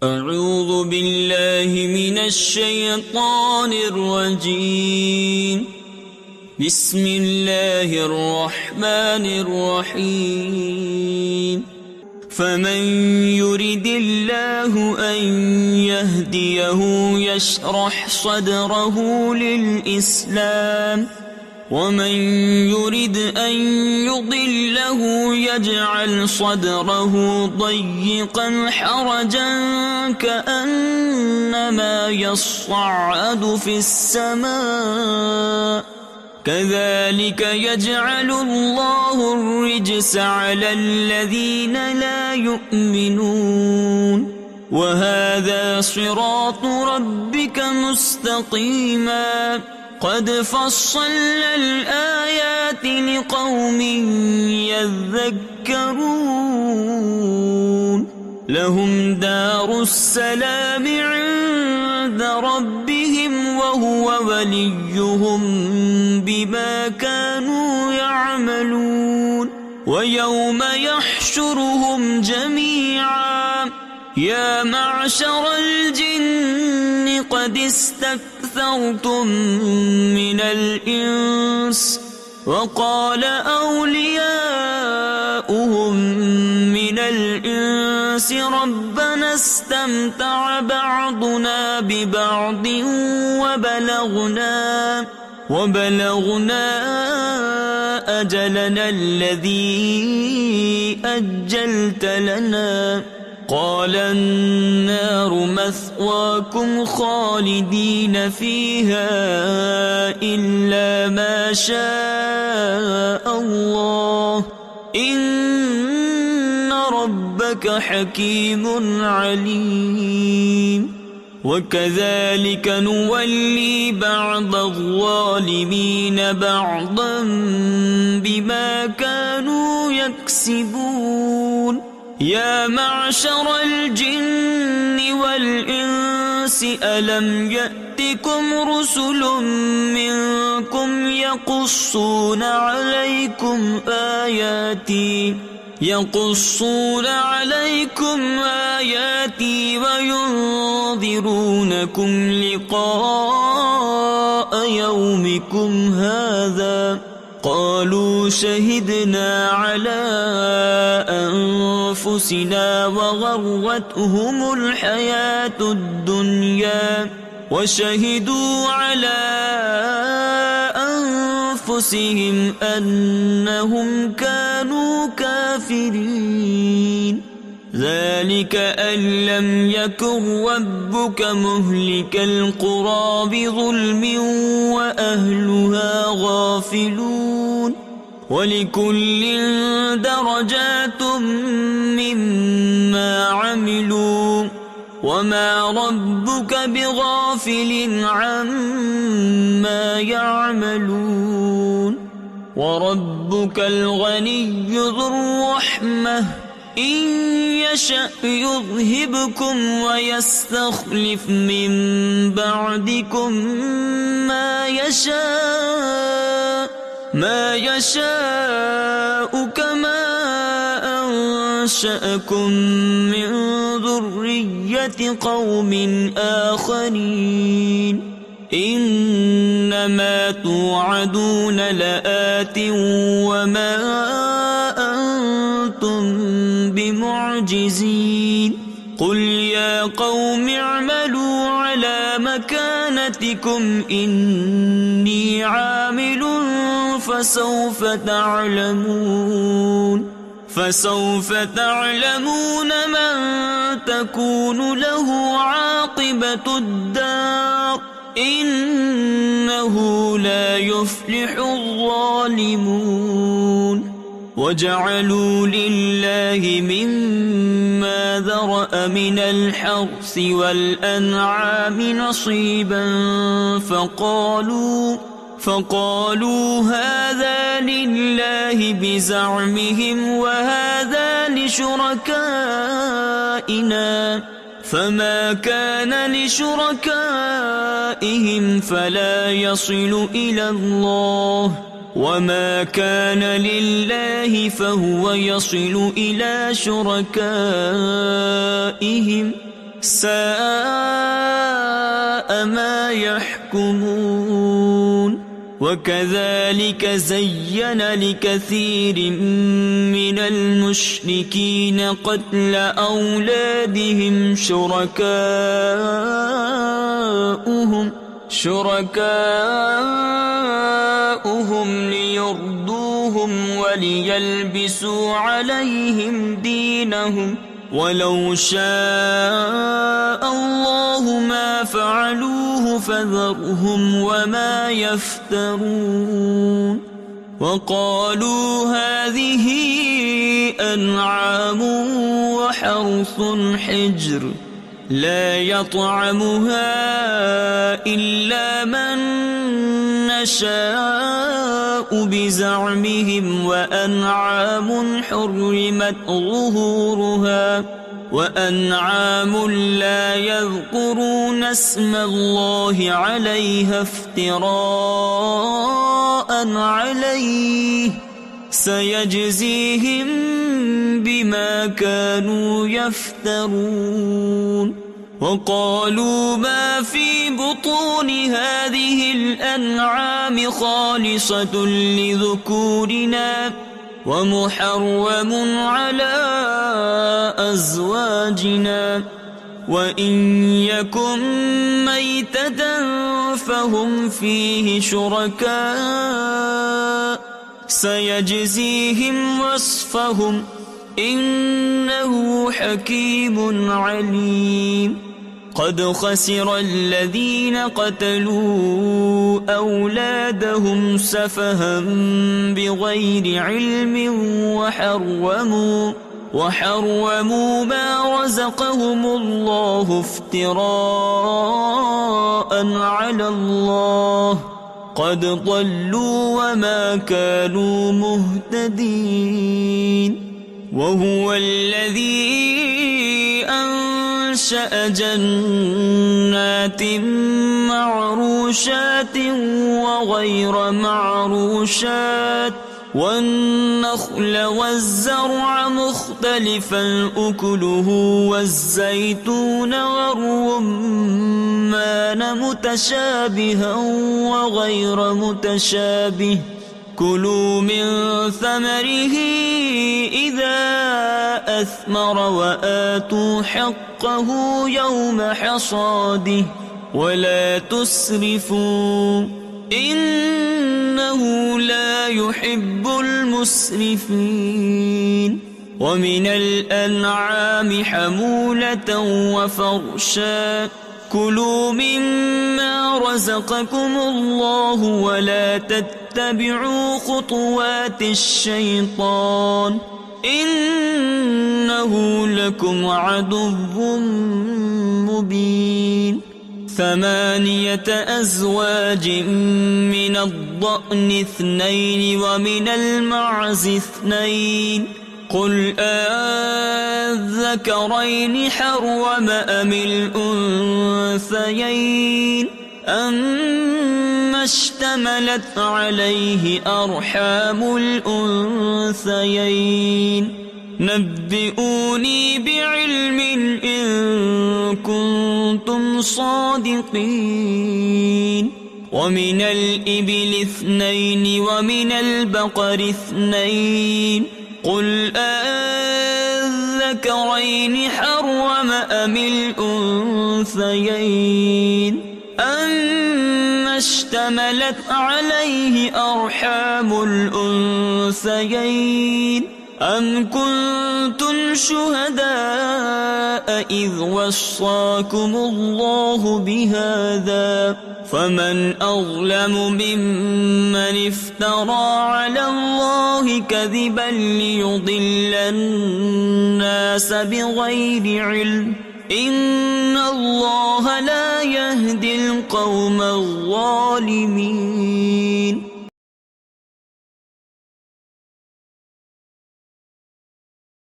اعوذ باللہ من الشیطان الرجیم بسم اللہ الرحمن الرحیم فمن يرد الله أن يهديه يشرح صدره للإسلام ومن يرد أن يضله يجعل صدره ضيقا حرجا كأنما يصعد في السماء كذلك يجعل الله الرجس على الذين لا يؤمنون وهذا صراط ربك مستقيما قد فصلنا الآيات لقوم يذكرون لهم دار السلام عند ربهم وهو وليهم بما كانوا يعملون ويوم يحشرهم جميعا يا معشر الجن قد استكثرتم من الإنس وقال أولياؤهم من الإنس ربنا استمتع بعضنا ببعض وبلغنا أجلنا الذي أجلت لنا قال النار مثواكم خالدين فيها إلا ما شاء الله إن ربك حكيم عليم وكذلك نولي بعض الظالمين بعضا بما كانوا يكسبون يا معشر الجن والإنس ألم يأتكم رسل منكم يقصون عليكم آياتي وينذرونكم لقاء يومكم هذا قالوا شهدنا على أنفسنا وغرتهم الحياة الدنيا وشهدوا على أنفسهم أنهم كانوا كافرين ذلك أن لم يكن ربك مهلك القرى بظلم وأهلها غافلون ولكل درجات مما عملوا وما ربك بغافل عما يعملون وربك الغني ذو الرحمة إن يشأ يذهبكم ويستخلف من بعدكم ما يشاء كما أنشأكم من ذرية قوم آخرين إنما توعدون لآت وما أنتم بمعجزين قل يا قوم اعملوا على مكانتكم إني عامل فسوف تعلمون من تكون له عاقبة الدار إنه لا يفلح الظالمون وجعلوا لله مما ذرأ من الحرث والأنعام نصيبا فقالوا هذا لله بزعمهم وهذا لشركائنا فما كان لشركائهم فلا يصل إلى الله وما كان لله فهو يصل إلى شركائهم ساء ما يحكمون وكذلك زين لكثير من المشركين قتل أولادهم شركاؤهم ليردوهم وليلبسوا عليهم دينهم ولو شاء الله ما فعلوه فذرهم وما يفترون وقالوا هذه أنعام وحرث حجر لا يطعمها إلا من نشاء بزعمهم وأنعام حرمت ظهورها وأنعام لا يذكرون اسم الله عليها افتراء عليه سيجزيهم بما كانوا يفترون وقالوا ما في بطون هذه الأنعام خالصة لذكورنا ومحرم على أزواجنا وإن يكن ميتة فهم فيه شركاء سيجزيهم وصفهم إنه حكيم عليم قد خسر الذين قتلوا أولادهم سفها بغير علم وحرموا ما رزقهم الله افتراء على الله قد ضلوا وما كانوا مهتدين وهو الذي أنشأ جنات معروشات وغير معروشات والنخل والزرع مختلفا أكله والزيتون والرمان متشابها وغير متشابه كلوا من ثمره إذا أثمر وآتوا حقه يوم حصاده ولا تسرفوا إنه لا يحب المسرفين ومن الأنعام حمولة وفرشا كلوا مما رزقكم الله ولا تتبعوا خطوات الشيطان إنه لكم عدو مبين 8 أزواج من الضأن 2 ومن المعز 2 قل أذكرين حرم أم الأنثيين أما اشتملت عليه أرحام الأنثيين نبئوني بعلم إن كنتم صادقين ومن الإبل 2 ومن البقر 2 قل أذكرين حرم أم الأنثيين أما اشتملت عليه أرحام الأنثيين أم كنتم شهداء إذ وصاكم الله بهذا فمن أظلم ممن افترى على الله كذبا ليضل الناس بغير علم إن الله لا يهدي القوم الظالمين